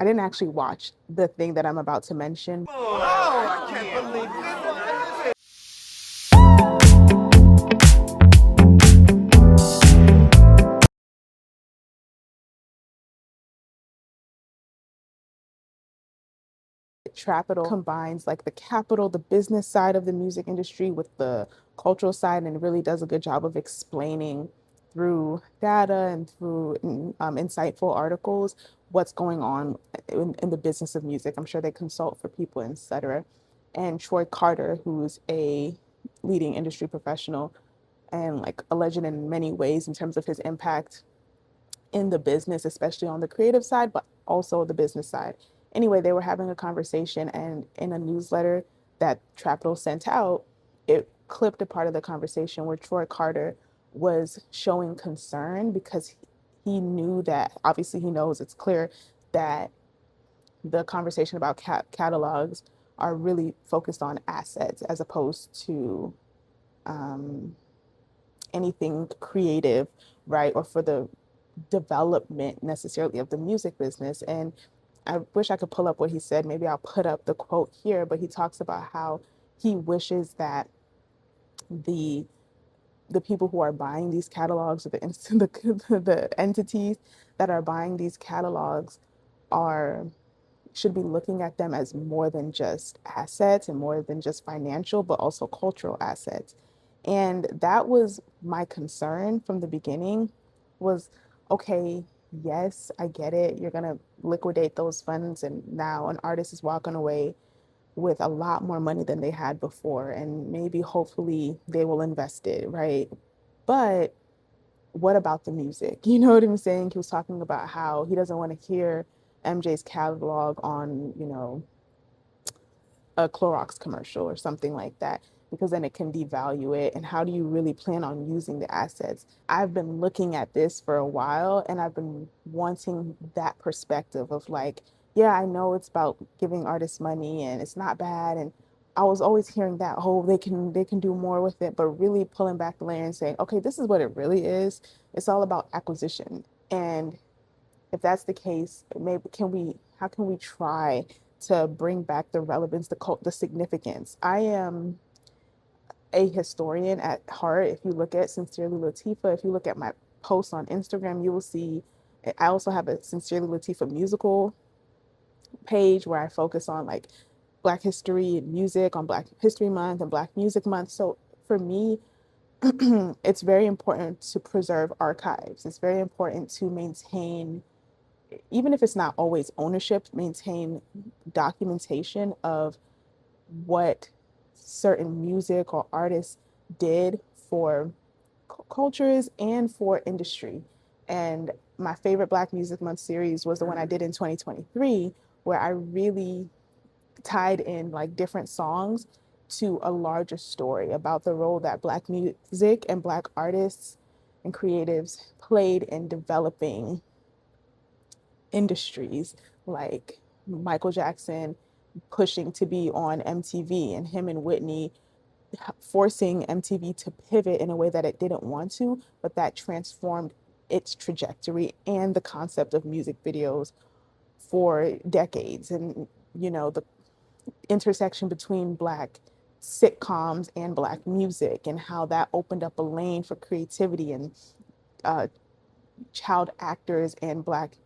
I didn't actually watch the thing that I'm about to mention. Oh, I can't believe this. Trapital combines like the capital, the business side of the music industry with the cultural side, and really does a good job of explaining through data and through insightful articles what's going on in the business of music. I'm sure they consult for people, etc. And Troy Carter, who's a leading industry professional and like a legend in many ways in terms of his impact in the business, especially on the creative side, but also the business side. Anyway, they were having a conversation, and in a newsletter that Trapital sent out, it clipped a part of the conversation where Troy Carter was showing concern because he knew that, obviously, he knows it's clear that the conversation about catalogs are really focused on assets as opposed to um, anything creative, right? Or for the development necessarily of the music business. And I wish I could pull up what he said. Maybe I'll put up the quote here, but he talks about how he wishes that the the people who are buying these catalogs, or the entities that are buying these catalogs, are should be looking at them as more than just assets and more than just financial, but also cultural assets. And that was my concern from the beginning was, okay, yes, I get it. You're going to liquidate those funds. And now an artist is walking away with a lot more money than they had before. And maybe hopefully they will invest it, right? But what about the music? You know what I'm saying? He was talking about how he doesn't want to hear MJ's catalog on, a Clorox commercial or something like that, because then it can devalue it. And how do you really plan on using the assets? I've been looking at this for a while, and I've been wanting that perspective of like, yeah, I know it's about giving artists money and it's not bad. And I was always hearing that, oh, they can do more with it, but really pulling back the layer and saying, okay, this is what it really is. It's all about acquisition. And if that's the case, maybe how can we try to bring back the relevance, the significance? I am a historian at heart. If you look at Sincerely Latifa, if you look at my posts on Instagram, you will see I also have a Sincerely Latifa musical page where I focus on like Black history and music on Black History Month and Black Music Month. So for me, it's very important to preserve archives. It's very important to maintain, even if it's not always ownership, maintain documentation of what certain music or artists did for cultures and for industry. And my favorite Black Music Month series was the one I did in 2023, where I really tied in like different songs to a larger story about the role that Black music and Black artists and creatives played in developing industries, like Michael Jackson pushing to be on MTV and him and Whitney forcing MTV to pivot in a way that it didn't want to, but that transformed its trajectory and the concept of music videos for decades. And, the intersection between Black sitcoms and Black music, and how that opened up a lane for creativity and uh, child actors and Black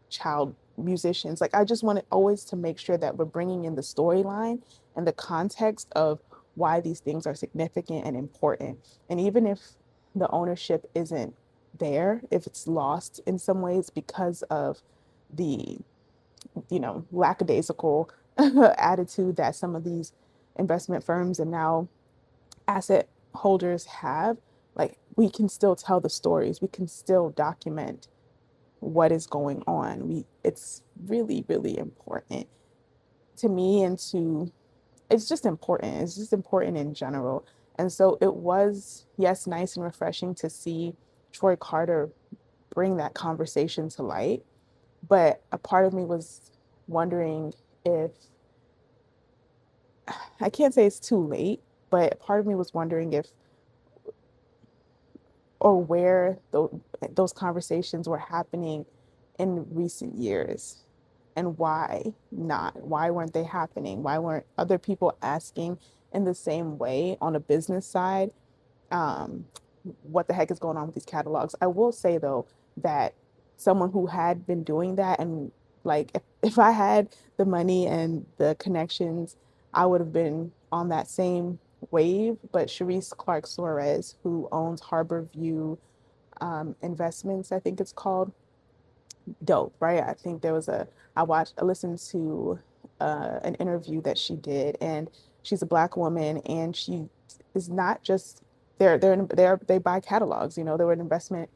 child musicians. Like, I just wanted always to make sure that we're bringing in the storyline and the context of why these things are significant and important. And even if the ownership isn't there, if it's lost in some ways because of the, lackadaisical attitude that some of these investment firms and now asset holders have, like, we can still tell the stories, we can still document what is going on. It's really, really important to me, and to it's just important. It's just important in general. And so it was, yes, nice and refreshing to see Troy Carter bring that conversation to light. But a part of me was wondering if, I can't say it's too late, but a part of me was wondering if, or where those conversations were happening in recent years. and why not? Why weren't they happening? Why weren't other people asking in the same way on a business side? um, what the heck is going on with these catalogs? I will say though that someone who had been doing that, and like if I had the money and the connections, I would have been on that same wave. But Sharice Clark Suarez, who owns Harbor View Investments, I think it's called, dope, right? I think there was I listened to an interview that she did, and she's a black woman, and she is not just they buy catalogs. You know, they were an investment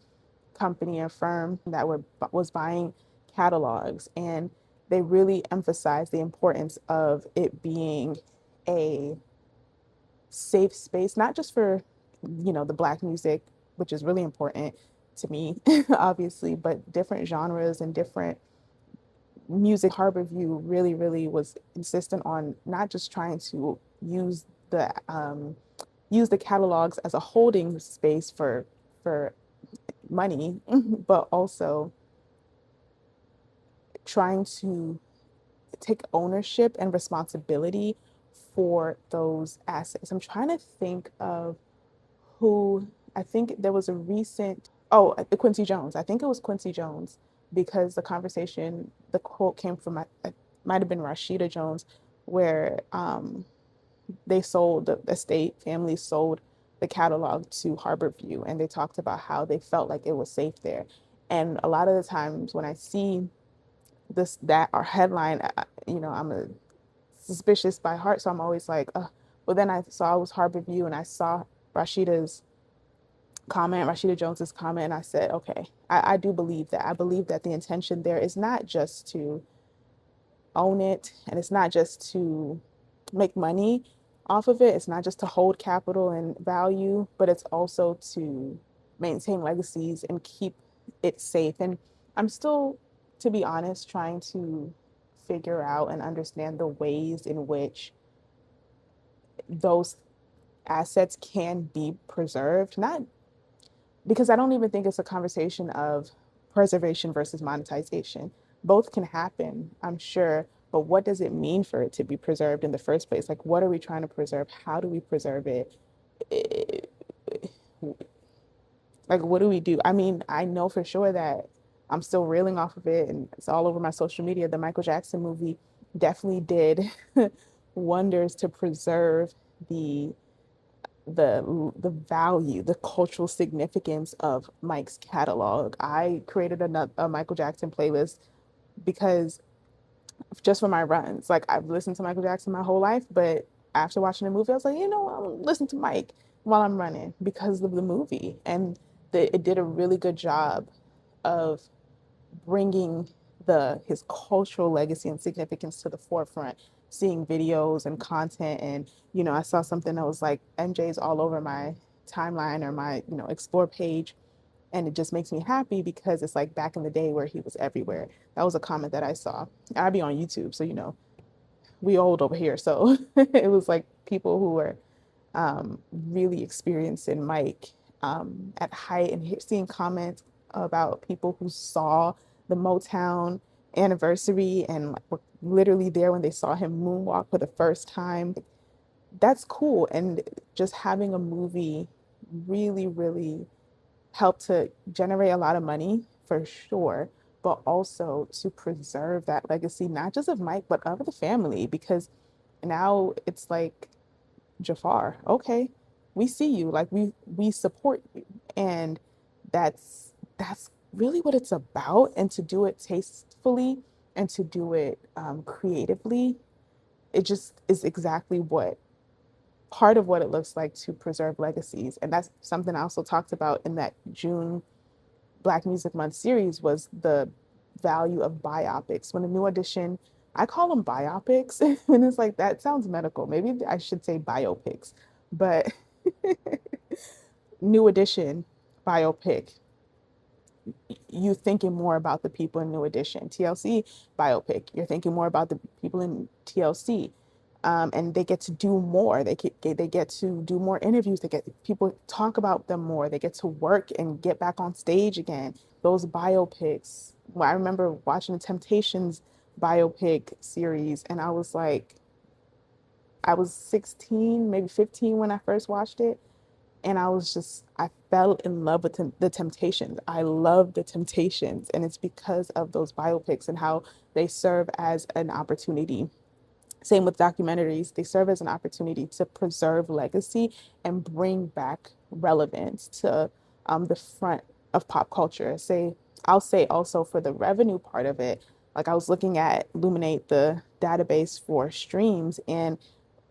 company and firm that was buying catalogs, and they really emphasize the importance of it being a safe space, not just for, you know, the black music, which is really important to me, obviously, but different genres and different music. Harborview really, really was insistent on not just trying to use the catalogs as a holding space for money, but also trying to take ownership and responsibility for those assets. I'm trying to think of who. I think there was a recent, oh, Quincy Jones. I think it was Quincy Jones, because the quote came from, it might have been Rashida Jones, where they sold, the estate family sold the catalog to Harborview, and they talked about how they felt like it was safe there. And a lot of the times when I see that our headline, you know, I'm a suspicious by heart, so I'm always like, but then I saw it was Harborview, and I saw Rashida's Rashida Jones's comment, and I said, okay, I do believe that. I believe that the intention there is not just to own it, and it's not just to make money off of it. It's not just to hold capital and value, but it's also to maintain legacies and keep it safe. And I'm still, to be honest, trying to figure out and understand the ways in which those assets can be preserved. Not because I don't even think it's a conversation of preservation versus monetization. Both can happen, I'm sure, but what does it mean for it to be preserved in the first place? Like, what are we trying to preserve? How do we preserve it? Like, what do we do? I mean, I know for sure that I'm still reeling off of it, and it's all over my social media. The Michael Jackson movie definitely did wonders to preserve the the value, the cultural significance of Mike's catalog. I created a Michael Jackson playlist because just for my runs. Like, I've listened to Michael Jackson my whole life, but after watching the movie, I was like, you know, I'll listen to Mike while I'm running because of the movie. And it did a really good job of bringing the his cultural legacy and significance to the forefront, seeing videos and content. And you know, I saw something that was like MJ's all over my timeline or my, you know, explore page, and it just makes me happy because it's like back in the day where he was everywhere. That was a comment that I saw. I'd be on YouTube, so you know, we old over here, so it was like people who were really experiencing Mike at height, and seeing comments about people who saw the Motown anniversary and like, were literally there when they saw him moonwalk for the first time. That's cool. And just having a movie really, really helped to generate a lot of money for sure, but also to preserve that legacy, not just of Mike, but of the family, because now it's like, Jafar, okay, we see you, like we support you. And that's really what it's about. And to do it tastefully and to do it creatively, it just is exactly what part of what it looks like to preserve legacies. And that's something I also talked about in that June Black Music Month series, was the value of biopics. When a New Edition, I call them biopics, and it's like, that sounds medical. Maybe I should say biopics, but New Edition biopic, you thinking more about the people in New Edition. TLC biopic, you're thinking more about the people in TLC. And they get to do more. They get to do more interviews. They get people talk about them more. They get to work and get back on stage again. Those biopics. Well, I remember watching the Temptations biopic series, and I was 16, maybe 15 when I first watched it, and I fell in love with the Temptations. I love the Temptations, and it's because of those biopics and how they serve as an opportunity. Same with documentaries, they serve as an opportunity to preserve legacy and bring back relevance to the front of pop culture. I'll say also for the revenue part of it, like I was looking at Illuminate, the database for streams, and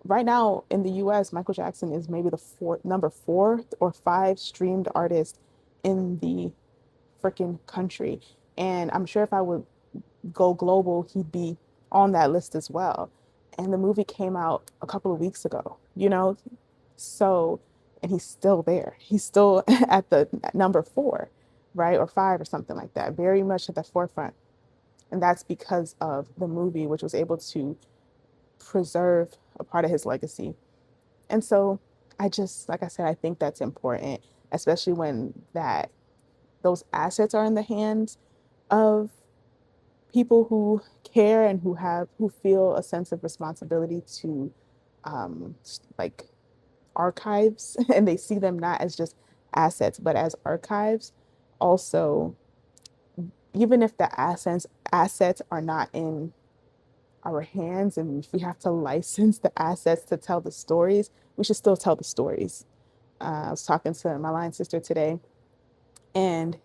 right now in the US, Michael Jackson is maybe the number four or five streamed artist in the freaking country. And I'm sure if I would go global, he'd be on that list as well. And the movie came out a couple of weeks ago, you know? So, and he's still there. He's still at the number four, right? Or five or something like that, very much at the forefront. And that's because of the movie, which was able to preserve a part of his legacy. And so like I said, I think that's important, especially when those assets are in the hands of people who care and who feel a sense of responsibility to um, like archives, and they see them not as just assets but as archives. Also, even if the assets are not in our hands, and if we have to license the assets to tell the stories, we should still tell the stories. I was talking to my line sister today, and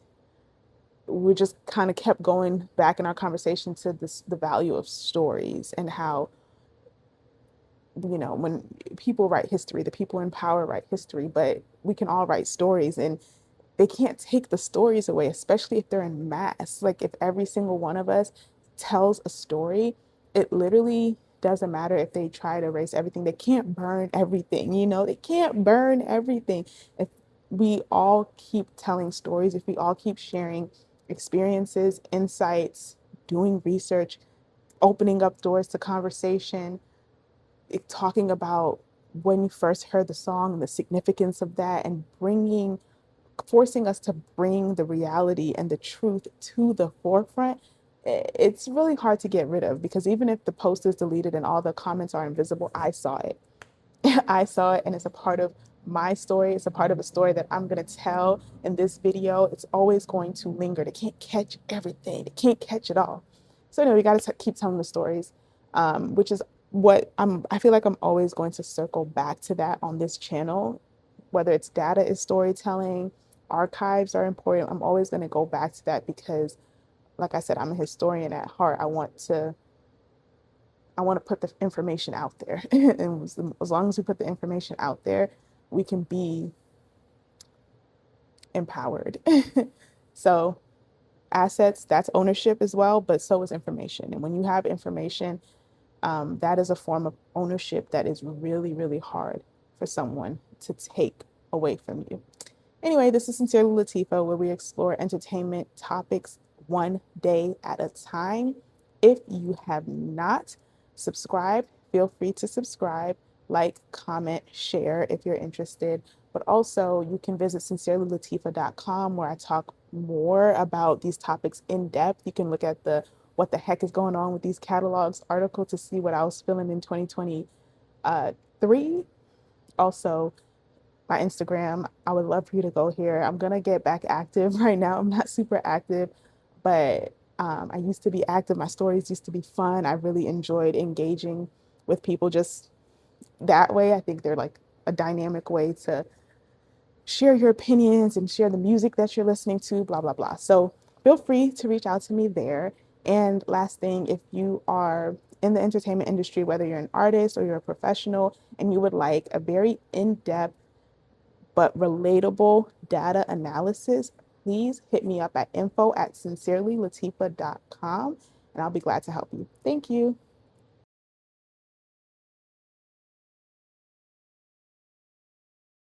we just kind of kept going back in our conversation to the value of stories and how, when people write history, the people in power write history, but we can all write stories, and they can't take the stories away, especially if they're in mass. Like if every single one of us tells a story, it literally doesn't matter if they try to erase everything. They can't burn everything, they can't burn everything. If we all keep telling stories, if we all keep sharing experiences, insights, doing research, opening up doors to conversation, talking about when you first heard the song and the significance of that, and forcing us to bring the reality and the truth to the forefront, it's really hard to get rid of, because even if the post is deleted and all the comments are invisible, I saw it. I saw it, and it's a part of my story. It's a part of a story that I'm going to tell in this video. It's always going to linger. They can't catch everything, they can't catch it all. So, anyway, we got to keep telling the stories, which is I feel like I'm always going to circle back to that on this channel. Whether it's data is storytelling, archives are important. I'm always going to go back to that because, like I said, I'm a historian at heart. I want to put the information out there. And as long as we put the information out there, we can be empowered. So, assets, that's ownership as well, but so is information. And when you have information, that is a form of ownership that is really, really hard for someone to take away from you. Anyway, this is Sincerely Latifa, where we explore entertainment topics one day at a time. If you have not subscribed, feel free to subscribe, like, comment, share if you're interested. But also, you can visit sincerelylatifa.com, where I talk more about these topics in depth. You can look at the What the Heck is Going On with These Catalogs article to see what I was feeling in 2023. Also, my Instagram. I would love for you to go here. I'm gonna get back active right now. I'm not super active, but I used to be active. My stories used to be fun. I really enjoyed engaging with people just that way. I think they're like a dynamic way to share your opinions and share the music that you're listening to, blah, blah, blah. So feel free to reach out to me there. And last thing, if you are in the entertainment industry, whether you're an artist or you're a professional, and you would like a very in-depth but relatable data analysis, please hit me up at info@sincerelylatifa.com, and I'll be glad to help you. Thank you.